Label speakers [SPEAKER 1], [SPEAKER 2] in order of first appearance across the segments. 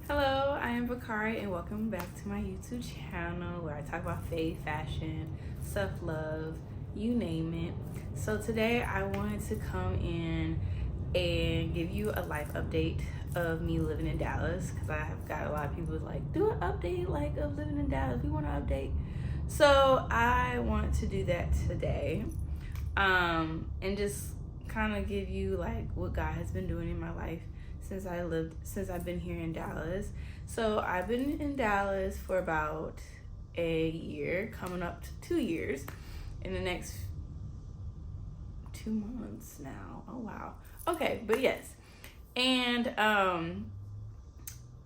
[SPEAKER 1] Hello, I am Bakari, and welcome back to my YouTube channel where I talk about faith, fashion, self-love, you name it. So today I wanted to come in and give you a life update of me living in Dallas, because I have got a lot of people like, do an update like of living in Dallas. We want to update. So I want to do that today, and just kind of give you like what God has been doing in my life since I've been here in Dallas. So I've been in Dallas for about a year, coming up to 2 years in the next 2 months now. Oh wow. Okay, but yes. And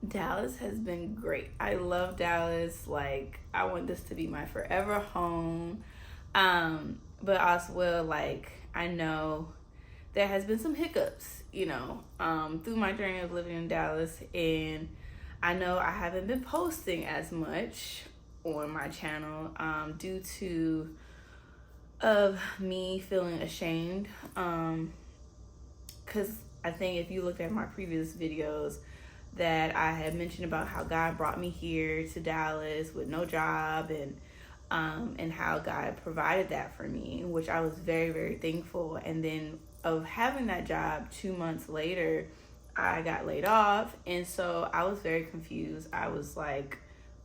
[SPEAKER 1] Dallas has been great. I love Dallas. Like, I want this to be my forever home. But as well, like, I know there has been some hiccups, through my journey of living in Dallas, and I know I haven't been posting as much on my channel due to of me feeling ashamed, because I think if you looked at my previous videos that I had mentioned about how God brought me here to Dallas with no job, and how God provided that for me, which I was very, very thankful. And then of having that job 2 months later, I got laid off. And so I was very confused. I was like,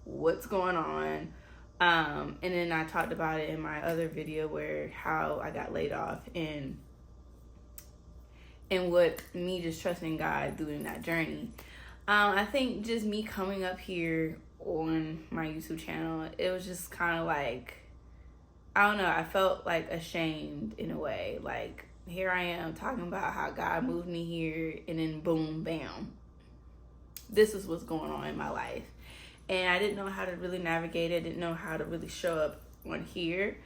[SPEAKER 1] what's going on? And then I talked about it in my other video where how I got laid off and what me just trusting God doing that journey. I think just me coming up here on my YouTube channel, it was just kind of like, I don't know, I felt like ashamed in a way. Like, here I am talking about how God moved me here, and then boom, bam, this is what's going on in my life. And I didn't know how to really navigate it, didn't know how to really show up on here.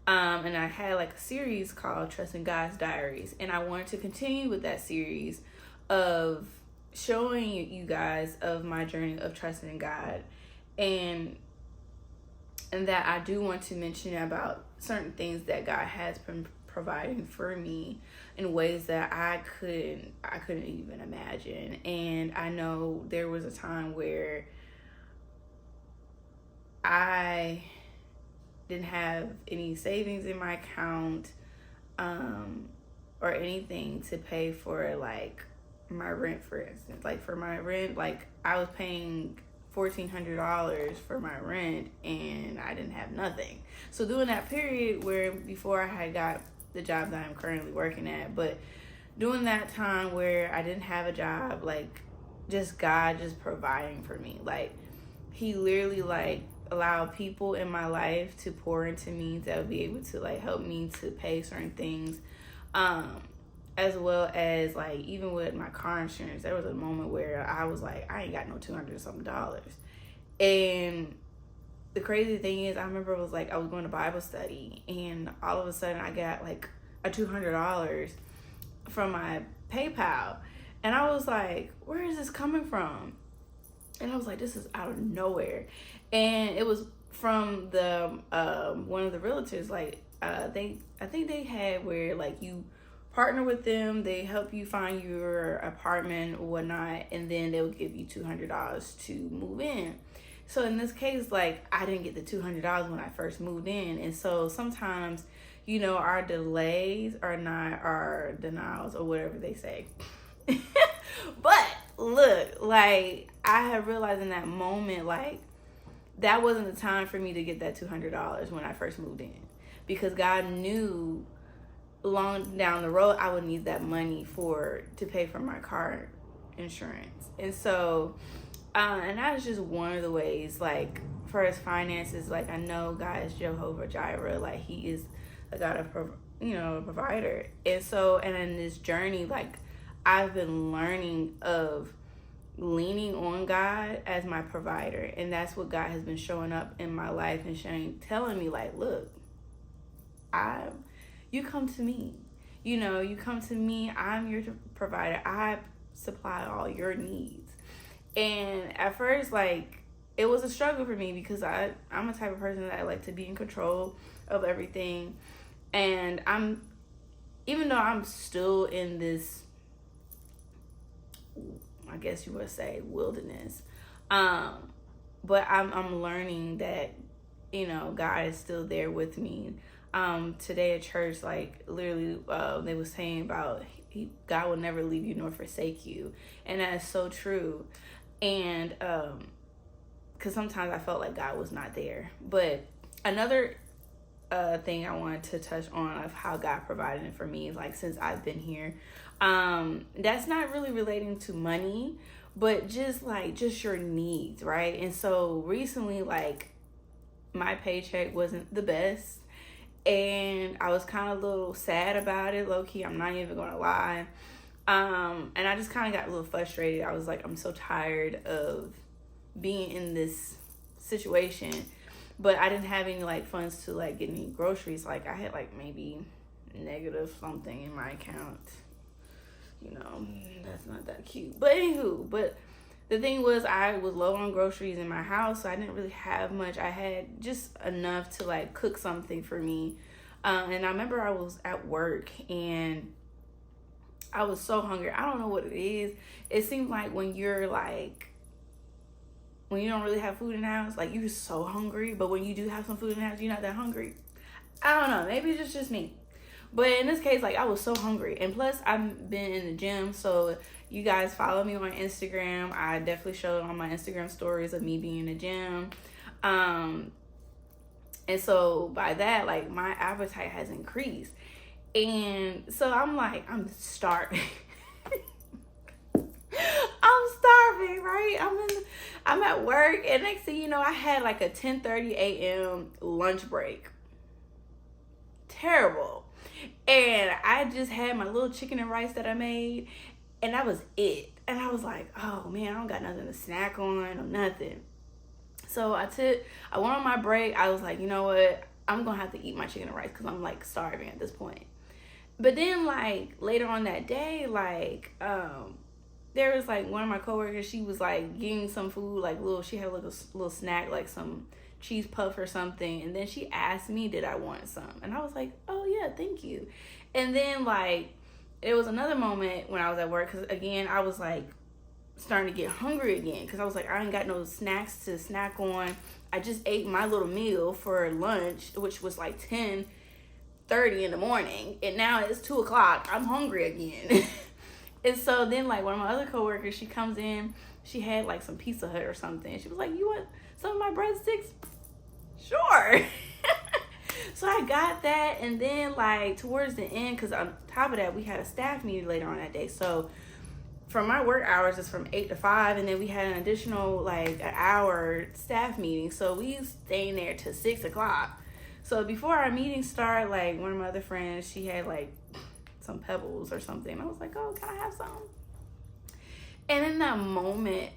[SPEAKER 1] And I had like a series called Trusting God's Diaries, and I wanted to continue with that series of showing you guys of my journey of trusting in God, and that I do want to mention about certain things that God has been providing for me in ways that I couldn't even imagine. And I know there was a time where I didn't have any savings in my account, or anything to pay for like my rent, for instance. Like for my rent, like I was paying $1,400 for my rent, and I didn't have nothing. So during that period where before I had got the job that I'm currently working at, but during that time where I didn't have a job, like just God just providing for me. Like he literally like allowed people in my life to pour into me that would be able to like help me to pay certain things. As well as like even with my car insurance, there was a moment where I was like, I ain't got no $200 something. And the crazy thing is, I remember it was like I was going to Bible study, and all of a sudden I got like a $200 from my PayPal, and I was like, where is this coming from? And I was like, this is out of nowhere. And it was from the one of the realtors. Like I think they had where like you partner with them, they help you find your apartment or whatnot, and then they'll give you $200 to move in. So in this case, like I didn't get the $200 when I first moved in. And so sometimes, our delays are not our denials, or whatever they say. But look, like I have realized in that moment, like that wasn't the time for me to get that $200 when I first moved in, because God knew long down the road I would need that money to pay for my car insurance. And so and that's just one of the ways, like for his finances, like I know God is Jehovah Jireh, like he is a God of a provider. And so, and in this journey, like I've been learning of leaning on God as my provider. And that's what God has been showing up in my life and telling me, like, look, you come to me. You come to me, I'm your provider. I supply all your needs. And at first, like, it was a struggle for me because I'm a type of person that I like to be in control of everything. And even though I'm still in this, I guess you would say, wilderness, but I'm learning that, God is still there with me. Today at church, like, literally, they were saying about God will never leave you nor forsake you. And that is so true. And, because sometimes I felt like God was not there. But another thing I wanted to touch on of how God provided it for me, like, since I've been here, that's not really relating to money, but just your needs, right? And so recently, like, my paycheck wasn't the best, and I was kind of a little sad about it, low-key, I'm not even gonna lie. And I just kind of got a little frustrated. I was like, I'm so tired of being in this situation, but I didn't have any, like, funds to, like, get any groceries. Like, I had, like, maybe negative something in my account. That's not that cute. But anywho, the thing was, I was low on groceries in my house, so I didn't really have much. I had just enough to, like, cook something for me. And I remember I was at work, and I was so hungry. I don't know what it is. It seems like when you don't really have food in the house, like, you're so hungry, but when you do have some food in the house, you're not that hungry. I don't know. Maybe it's just me. But in this case, like, I was so hungry. And plus, I've been in the gym, so you guys follow me on Instagram. I definitely showed on my Instagram stories of me being in the gym. And so by that, like, my appetite has increased. And so I'm like, I'm starving. I'm starving, right? I'm at work, and next thing you know, I had like a 10:30 a.m. lunch break. Terrible. And I just had my little chicken and rice that I made, and that was it. And I was like, oh man, I don't got nothing to snack on or nothing. So I went on my break. I was like, you know what? I'm gonna have to eat my chicken and rice because I'm, like, starving at this point. But then, like, later on that day, like, there was, like, one of my coworkers, she was, like, getting some food, like, she had, like, a little snack, like some cheese puff or something. And then she asked me, did I want some? And I was like, oh yeah, thank you. And then, like, it was another moment when I was at work, because again, I was, like, starting to get hungry again, because I was like, I ain't got no snacks to snack on. I just ate my little meal for lunch, which was like 10:30 in the morning, and now it's 2:00. I'm hungry again. And so then, like, one of my other coworkers, she comes in, she had, like, some Pizza Hut or something. She was like, you want some of my breadsticks? Sure. So I got that. And then, like, towards the end, because on top of that, we had a staff meeting later on that day. So from my work hours, it's from 8 to 5. And then we had an additional, like, an hour staff meeting. So we staying there till 6 o'clock. So before our meeting started, like, one of my other friends, she had, like, some Pebbles or something. I was like, oh, can I have some? And in that moment,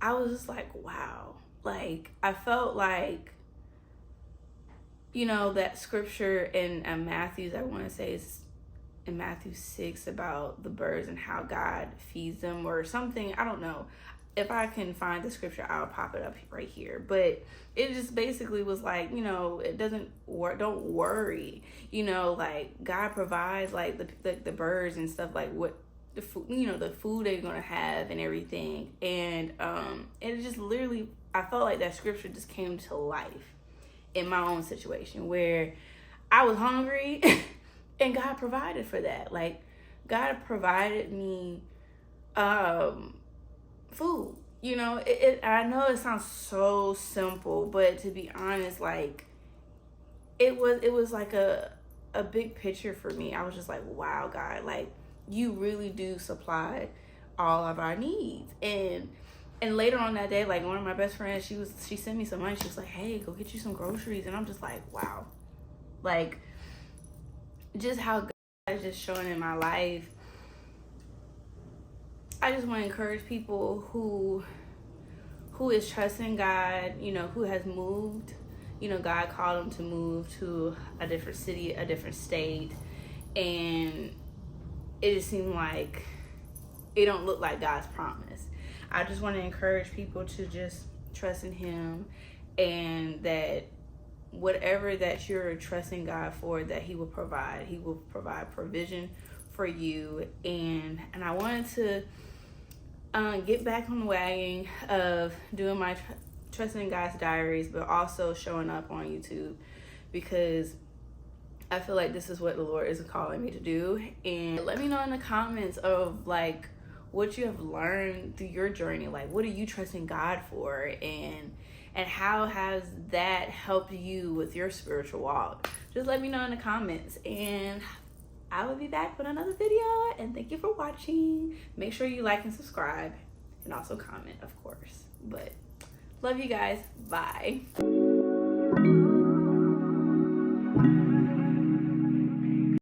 [SPEAKER 1] I was just like, wow. Like, I felt like, that scripture in Matthew, I want to say it's in Matthew 6 about the birds and how God feeds them or something. I don't know. If I can find the scripture, I'll pop it up right here. But it just basically was like, it doesn't work. Don't worry. Like, God provides, like, the birds and stuff, like what the food, the food they're gonna have and everything. And it just literally, I felt like that scripture just came to life in my own situation where I was hungry and God provided for that. Like, God provided me food. I know it sounds so simple, but to be honest, like, it was like a big picture for me. I was just like, wow, God, like, you really do supply all of our needs. And later on that day, like, one of my best friends, she sent me some money. She was like, hey, go get you some groceries. And I'm just like, wow, like, just how God is just showing in my life. I just want to encourage people who is trusting God, you know, who has moved. You know, God called them to move to a different city, a different state, and it just seemed like it don't look like God's promise. I just want to encourage people to just trust in Him, and that whatever that you're trusting God for, that He will provide. He will provide provision for you. And I wanted to get back on the wagon of doing my Trusting in God's Diaries, but also showing up on YouTube, because I feel like this is what the Lord is calling me to do. And let me know in the comments of like what you have learned through your journey. Like, what are you trusting God for, and how has that helped you with your spiritual walk? Just let me know in the comments, and I will be back with another video. And thank you for watching. Make sure you like and subscribe, and also comment, of course. But love you guys. Bye.